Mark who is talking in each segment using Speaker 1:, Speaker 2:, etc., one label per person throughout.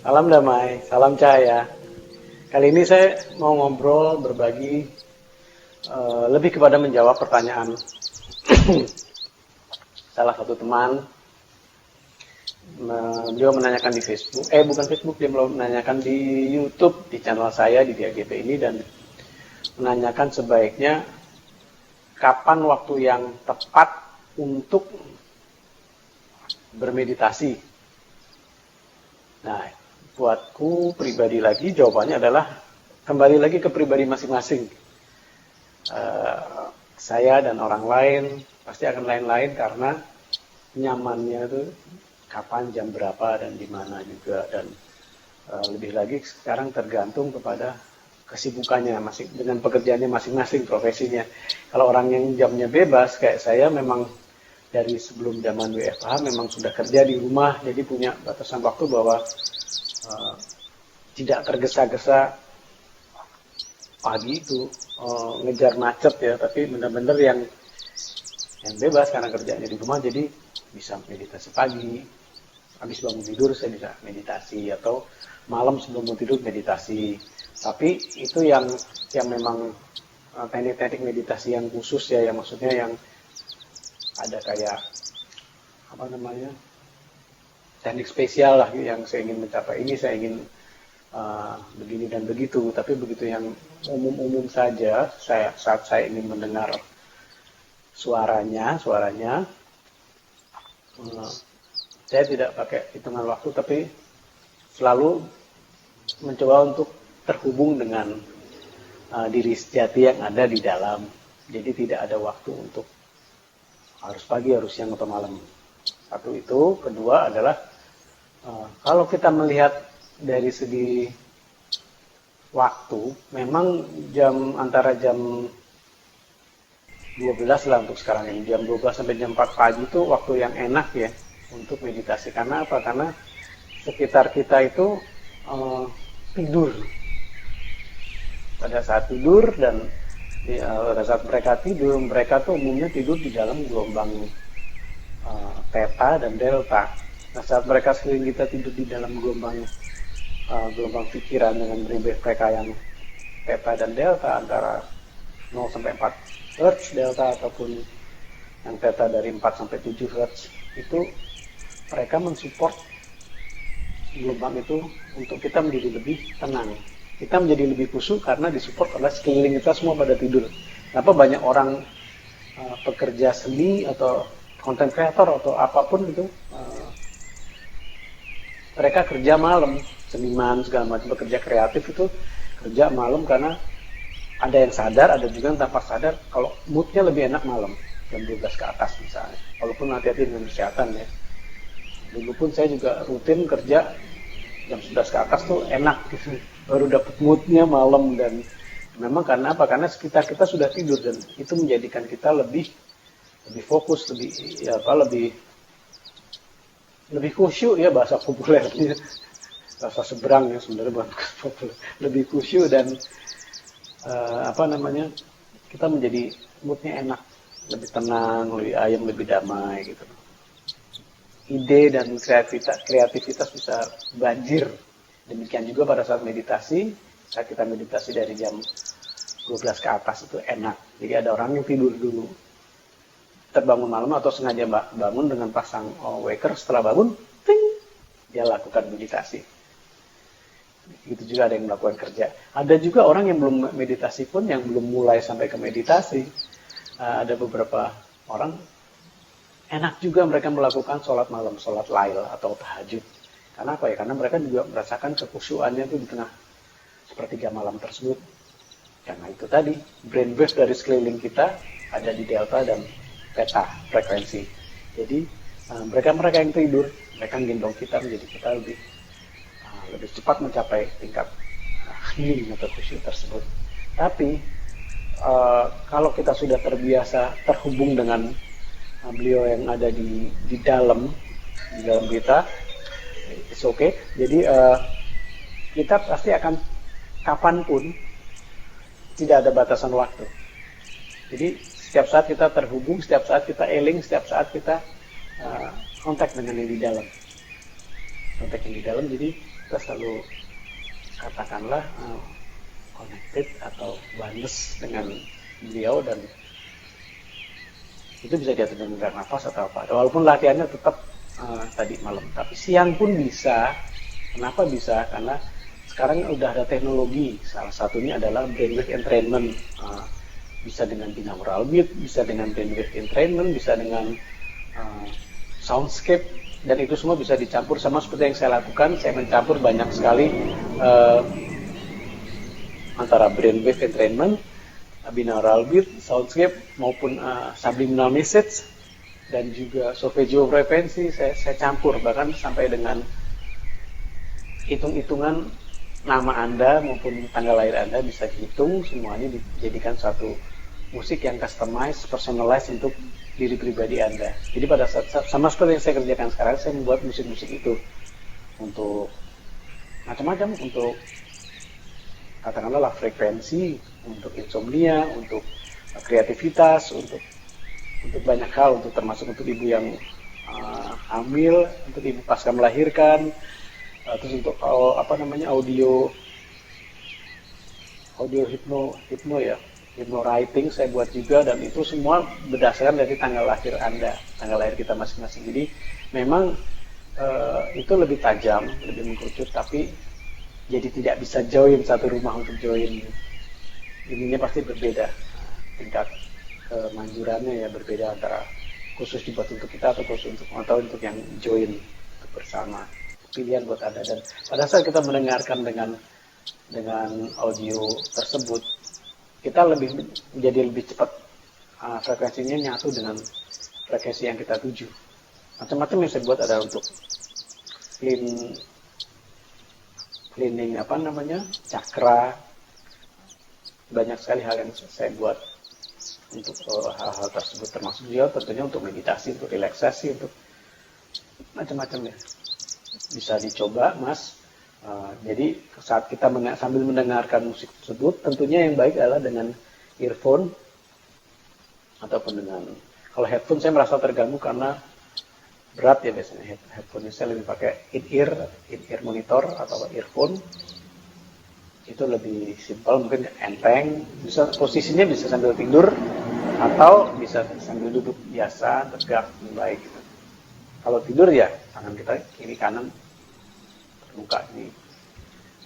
Speaker 1: Salam damai, salam cahaya. Kali ini saya mau ngobrol, berbagi, lebih kepada menjawab pertanyaan salah satu teman. Dia menanyakan di Facebook, bukan Facebook, dia menanyakan di YouTube, di channel saya, di DAGP ini, dan menanyakan sebaiknya kapan waktu yang tepat untuk bermeditasi. Nah, buatku pribadi lagi, jawabannya adalah kembali lagi ke pribadi masing-masing. Saya dan orang lain pasti akan lain-lain karena nyamannya itu kapan, jam berapa, dan di mana juga. Dan lebih lagi sekarang tergantung kepada kesibukannya dengan pekerjaannya masing-masing, profesinya. Kalau orang yang jamnya bebas kayak saya, memang dari sebelum zaman WFH memang sudah kerja di rumah, jadi punya batasan waktu bahwa tidak tergesa-gesa pagi itu ngejar macet ya, tapi benar-benar yang bebas karena kerjanya di rumah, jadi bisa meditasi pagi, habis bangun tidur saya bisa meditasi, atau malam sebelum mau tidur meditasi. Tapi itu yang memang teknik-teknik meditasi yang khusus ya, yang maksudnya yang ada kayak teknik spesial lah, yang saya ingin mencapai ini, saya ingin begini dan begitu. Tapi begitu yang umum-umum saja, saat saya ingin mendengar suaranya, saya tidak pakai hitungan waktu, tapi selalu mencoba untuk terhubung dengan diri sejati yang ada di dalam. Jadi tidak ada waktu untuk harus pagi, harus siang atau malam. Satu itu. Kedua adalah kalau kita melihat dari segi waktu, memang antara jam 12 lah untuk sekarang ini, jam 12 sampai jam 4 pagi itu waktu yang enak ya untuk meditasi. Karena apa? Karena sekitar kita itu tidur. Pada saat tidur dan pada saat mereka tidur, mereka tuh umumnya tidur di dalam gelombang theta dan delta. Nah, saat mereka sekeliling kita tidur di dalam gelombang pikiran dengan mereka yang theta dan delta, antara 0 sampai 4 Hz delta, ataupun yang theta dari 4 sampai 7 Hz, itu mereka mensupport gelombang itu untuk kita menjadi lebih tenang. Kita menjadi lebih khusyuk karena disupport oleh sekeliling kita semua pada tidur. Kenapa banyak orang pekerja seni atau content creator atau apapun itu, mereka kerja malam, seniman segala macam, bekerja kreatif itu kerja malam, karena ada yang sadar, ada juga yang tanpa sadar kalau moodnya lebih enak malam, jam 12 ke atas misalnya. Walaupun hati-hati dengan kesehatan ya. Dulu pun saya juga rutin kerja jam 11 ke atas tuh enak gitu. Baru dapat moodnya malam. Dan memang karena apa? Karena sekitar kita sudah tidur, dan itu menjadikan kita lebih fokus, lebih khusyuk ya, bahasa populernya, bahasa seberang ya sebenarnya, bukan populer, lebih khusyuk. Dan kita menjadi moodnya enak, lebih tenang, lebih ayem, lebih damai gitu. Ide dan kreativitas bisa banjir. Demikian juga pada saat meditasi. Saat kita meditasi dari jam 12 ke atas itu enak. Jadi ada orang yang tidur dulu, terbangun malam atau sengaja bangun dengan pasang waker, setelah bangun ting, dia lakukan meditasi. Itu juga ada yang melakukan kerja. Ada juga orang yang belum meditasi pun, yang belum mulai sampai ke meditasi. Ada beberapa orang enak juga mereka melakukan sholat malam, sholat lail atau tahajud. Karena apa ya? Karena mereka juga merasakan kekhusyuannya itu di tengah sepertiga malam tersebut. Karena itu tadi, brainwave dari sekeliling kita ada di delta dan theta frekuensi. Jadi mereka yang tidur, mereka gendong kita, menjadi kita lebih cepat mencapai tingkat healing atau khusyuk tersebut. Tapi kalau kita sudah terbiasa terhubung dengan beliau yang ada di dalam kita, it's okay. Jadi kita pasti akan kapanpun, tidak ada batasan waktu. Jadi setiap saat kita terhubung, setiap saat kita eling, setiap saat kita kontak dengan yang di dalam. kontak yang di dalam, jadi kita selalu katakanlah connected atau oneness dengan beliau, dan itu bisa diatur dengan gerak nafas atau apa. Walaupun latihannya tetap tadi malam, tapi siang pun bisa. Kenapa bisa? Karena sekarang udah ada teknologi, salah satunya adalah brainwave entrainment. Bisa dengan binaural beat, bisa dengan brainwave entrainment, bisa dengan soundscape, dan itu semua bisa dicampur. Sama seperti yang saya lakukan, saya mencampur banyak sekali antara brainwave entrainment, binaural beat, soundscape, maupun subliminal message, dan juga solfeggio frekuensi. Saya campur, bahkan sampai dengan hitung-hitungan nama Anda maupun tanggal lahir Anda bisa dihitung, semuanya dijadikan satu musik yang customized, personalized untuk diri pribadi Anda. Jadi pada saat sama seperti yang saya kerjakan sekarang, saya membuat musik-musik itu untuk macam-macam, untuk katakanlah frekuensi, untuk insomnia, untuk kreativitas, untuk banyak hal, untuk termasuk untuk ibu yang hamil, untuk ibu pasca melahirkan, terus untuk audio hipno ya, hipno writing saya buat juga, dan itu semua berdasarkan dari tanggal lahir Anda, tanggal lahir kita masing-masing. Jadi memang itu lebih tajam, lebih mengkerucut, tapi jadi tidak bisa join satu rumah untuk join. Ininya pasti berbeda, tingkat kemanjurannya ya berbeda, antara khusus dibuat untuk kita atau khusus untuk yang join untuk bersama. Pilihan buat Anda. Dan pada saat kita mendengarkan dengan audio tersebut, kita menjadi lebih cepat, frekuensinya nyatu dengan frekuensi yang kita tuju. Macam-macam yang saya buat ada untuk cleaning cakra, banyak sekali hal yang saya buat untuk hal-hal tersebut, termasuk juga tentunya untuk meditasi, untuk relaksasi, untuk macam-macam ya. Bisa dicoba, Mas. Jadi saat kita sambil mendengarkan musik tersebut, tentunya yang baik adalah dengan earphone ataupun dengan, kalau headphone saya merasa terganggu karena berat ya biasanya. Headphone saya lebih pakai in-ear monitor atau earphone. Itu lebih simpel, mungkin enteng, bisa posisinya bisa sambil tidur atau bisa sambil duduk biasa, tegak, baik gitu. Kalau tidur ya tangan kita kiri kanan terbuka, ini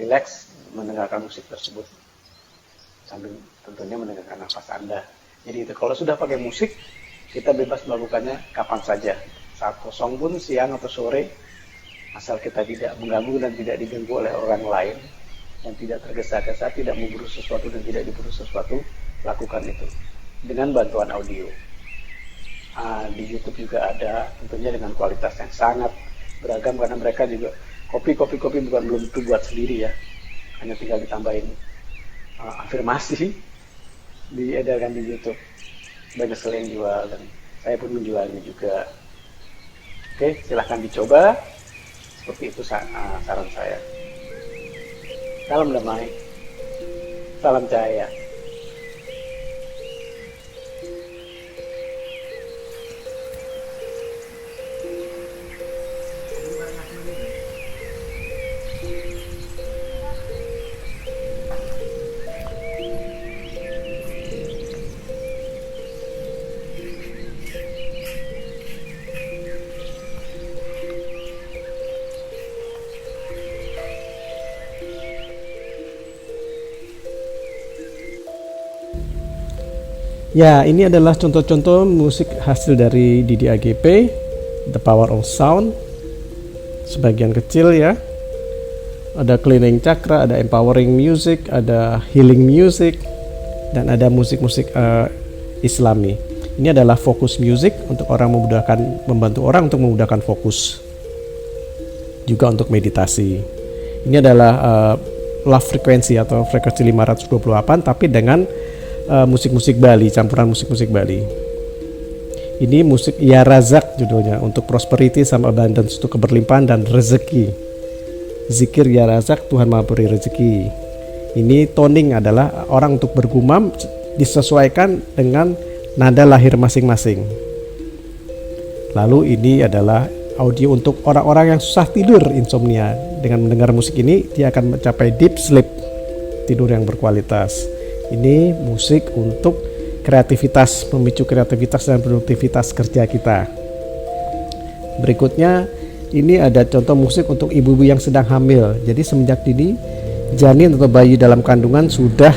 Speaker 1: relax mendengarkan musik tersebut sambil tentunya mendengarkan nafas Anda. Jadi itu kalau sudah pakai musik, kita bebas melakukannya kapan saja, saat kosong pun, siang atau sore, asal kita tidak mengganggu dan tidak diganggu oleh orang lain, dan tidak tergesa-gesa, tidak memburu sesuatu dan tidak diburu sesuatu, lakukan itu dengan bantuan audio. Di YouTube juga ada, tentunya dengan kualitas yang sangat beragam, karena mereka juga kopi belum tentu buat sendiri ya, hanya tinggal ditambahin afirmasi, diedarkan di YouTube. Banyak sekali yang jual dan saya pun menjualnya juga. Oke, silahkan dicoba. Seperti itu saran saya. Salam damai, salam cahaya.
Speaker 2: Ya, ini adalah contoh-contoh musik hasil dari Didi AGP, The Power of Sound. Sebagian kecil ya. Ada cleaning chakra, ada empowering music, ada healing music, dan ada musik-musik Islami. Ini adalah fokus music untuk membantu orang untuk memudahkan fokus. Juga untuk meditasi. Ini adalah love frekuensi atau frekuensi 528, tapi dengan musik-musik Bali, campuran musik-musik Bali. Ini musik Ya Razak judulnya, untuk prosperity sama abundance, untuk keberlimpahan dan rezeki. Zikir Ya Razak, Tuhan Maha Beri rezeki. Ini toning adalah orang untuk bergumam disesuaikan dengan nada lahir masing-masing. Lalu ini adalah audio untuk orang-orang yang susah tidur, insomnia. Dengan mendengar musik ini, dia akan mencapai deep sleep, tidur yang berkualitas. Ini musik untuk kreativitas, memicu kreativitas dan produktivitas kerja kita. Berikutnya, ini ada contoh musik untuk ibu-ibu yang sedang hamil. Jadi semenjak dini, janin atau bayi dalam kandungan sudah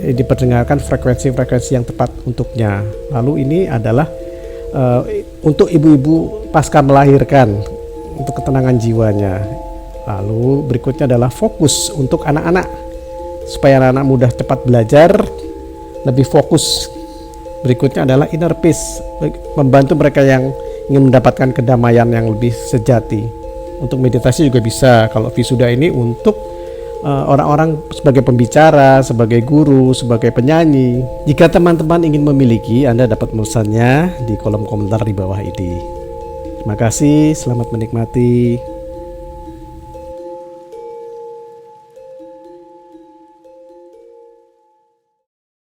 Speaker 2: diperdengarkan frekuensi-frekuensi yang tepat untuknya. Lalu ini adalah untuk ibu-ibu pasca melahirkan, untuk ketenangan jiwanya. Lalu berikutnya adalah fokus untuk anak-anak, supaya anak-anak mudah cepat belajar, lebih fokus. Berikutnya adalah inner peace, membantu mereka yang ingin mendapatkan kedamaian yang lebih sejati. Untuk meditasi juga bisa. Kalau Visuddha ini untuk orang-orang sebagai pembicara, sebagai guru, sebagai penyanyi. Jika teman-teman ingin memiliki, Anda dapat memesannya di kolom komentar di bawah ini. Terima kasih, selamat menikmati.